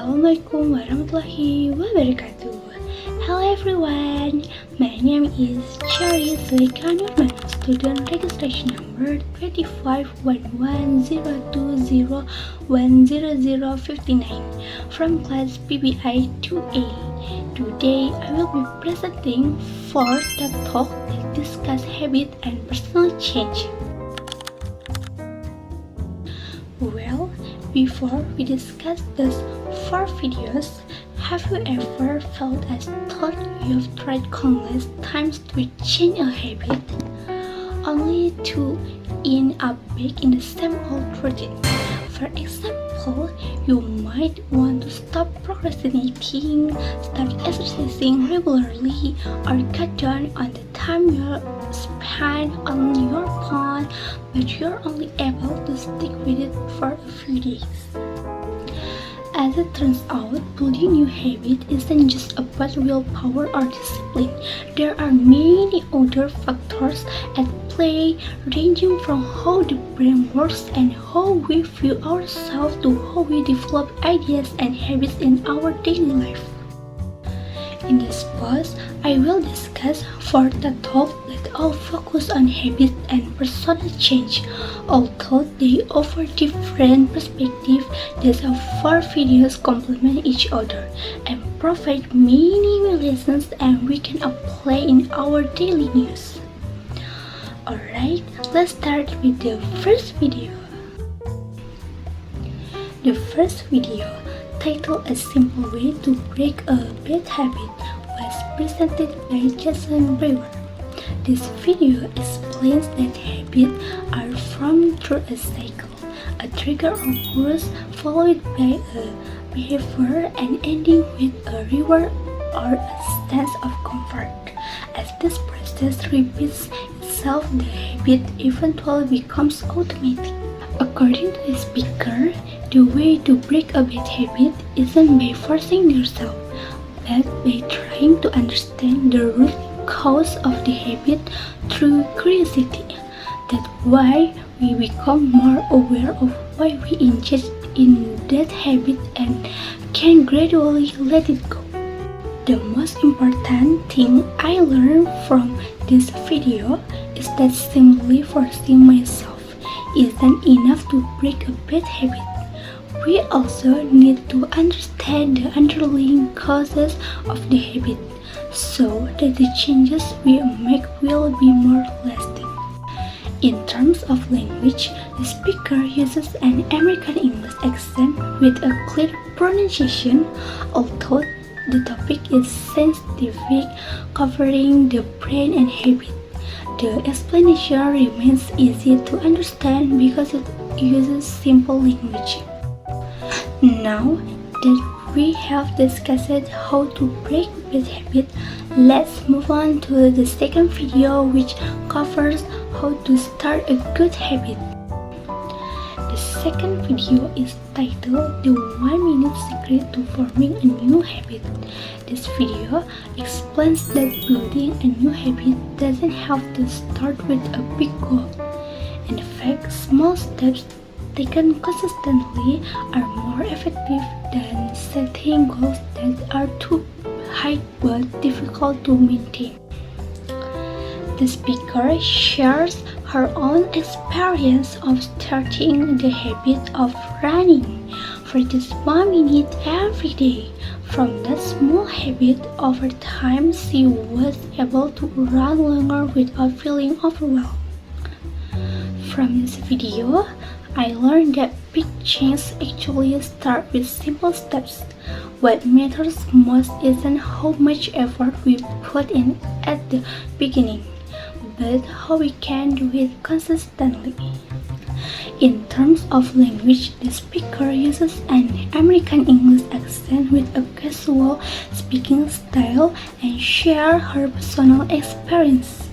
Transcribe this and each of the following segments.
Assalamualaikum warahmatullahi wabarakatuh. Hello everyone, my name is Zuleyka Nurman, student registration number 251102010059 from class PBI 2A. Today I will be presenting for the talk that discuss habit and personal change. Well, before we discuss those 4 videos, have you ever felt as though you've tried countless times to change a habit, only to end up back in the same old routine? For example, you might want to stop procrastinating, start exercising regularly, or cut down on the time you spend on your phone, but you're only able to stick with it for a few days. As it turns out, building new habits isn't just about willpower or discipline. There are many other factors at play, ranging from how the brain works and how we view ourselves to how we develop ideas and habits in our daily life. In this post, I will discuss 4 topics that all focus on habits and personal change. Although they offer different perspectives, these 4 videos complement each other and provide many lessons and we can apply in our daily lives. Alright, let's start with the first video. The first video, titled A Simple Way to Break a Bad Habit, was presented by Jason Brewer. This video explains that habits are formed through a cycle. A trigger occurs followed by a behavior and ending with a reward or a sense of comfort. As this process repeats itself, the habit eventually becomes automatic. According to the speaker, the way to break a bad habit isn't by forcing yourself, but by trying to understand the root cause of the habit through curiosity. That's why we become more aware of why we engage in that habit and can gradually let it go. The most important thing I learned from this video is that simply forcing myself isn't enough to break a bad habit. We also need to understand the underlying causes of the habit so that the changes we make will be more lasting. In terms of language, the speaker uses an American English accent with a clear pronunciation, although the topic is scientific, covering the brain and habit. The explanation remains easy to understand because it uses simple language. Now that we have discussed how to break bad habits, let's move on to the second video, which covers how to start a good habit. The second video is titled The 1-Minute Secret to Forming a New Habit. This video explains that building a new habit doesn't have to start with a big goal. In fact, small steps taken consistently are more effective than setting goals that are too high but difficult to maintain. The speaker shares her own experience of starting the habit of running for just 1 minute every day. From that small habit, over time she was able to run longer without feeling overwhelmed. From this video, I learned that big changes actually start with simple steps. What matters most isn't how much effort we put in at the beginning, but how we can do it consistently. In terms of language, the speaker uses an American English accent with a casual speaking style and shares her personal experience,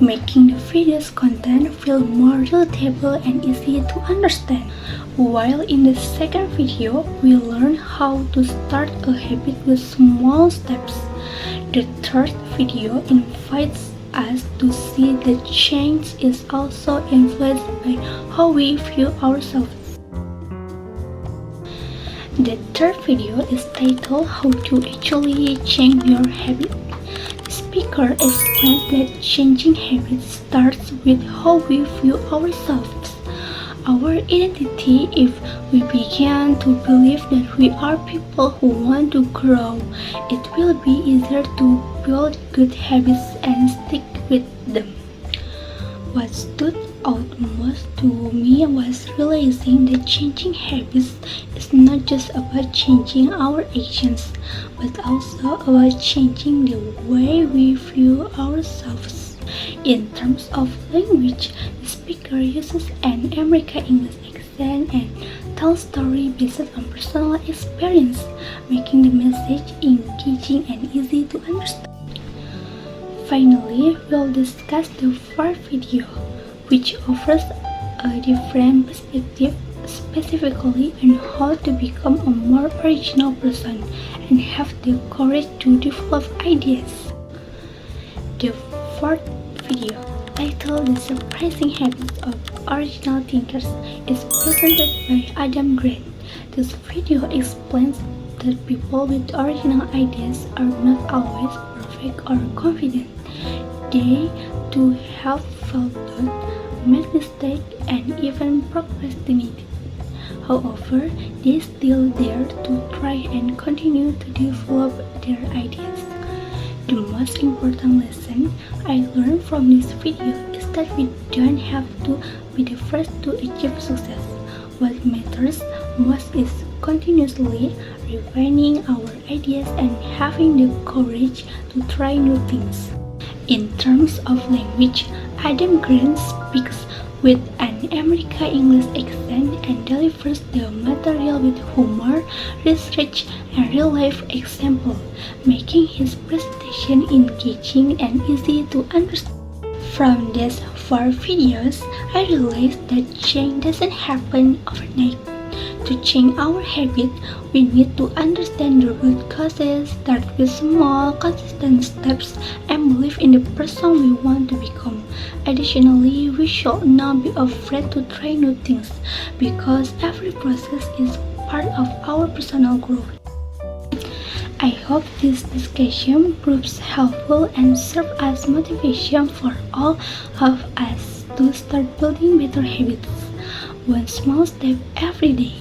making the video's content feel more relatable and easy to understand. While in the second video, we learn how to start a habit with small steps. The third video invites us to see that change is also influenced by how we view ourselves. The third video is titled How to Actually Change Your Habit. The speaker explains that changing habits starts with how we view ourselves, our identity. If we begin to believe that we are people who want to grow, it will be easier to build good habits and stick with them. What stood out most to me was realizing that changing habits is not just about changing our actions, but also about changing the way we view ourselves. In terms of language, the speaker uses an American English accent and tells stories based on personal experience, making the message engaging and easy to understand. Finally, we'll discuss the fourth video, which offers a different perspective, specifically on how to become a more original person and have the courage to develop ideas. The fourth video, titled The Surprising Habits of Original Thinkers, is presented by Adam Grant. This video explains that people with original ideas are not always perfect or confident. They too have felt doubt, made mistakes, and even procrastinated. However, they still dare to try and continue to develop their ideas. The most important lesson I learned from this video is that we don't have to be the first to achieve success. What matters most is continuously refining our ideas and having the courage to try new things. In terms of language, Adam Grant speaks with an American English accent and delivers the material with humor, research, and real-life examples, making his presentation engaging and easy to understand. From these 4 videos, I realized that change doesn't happen overnight. To change our habit, we need to understand the root causes, start with small, consistent steps, and believe in the person we want to become. Additionally, we should not be afraid to try new things, because every process is part of our personal growth. I hope this discussion proves helpful and serves as motivation for all of us to start building better habits, one small step every day.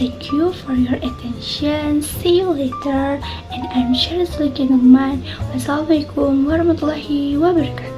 Thank you for your attention. See you later. And I'm Zuleyka Nurman. Wassalamualaikum warahmatullahi wabarakatuh.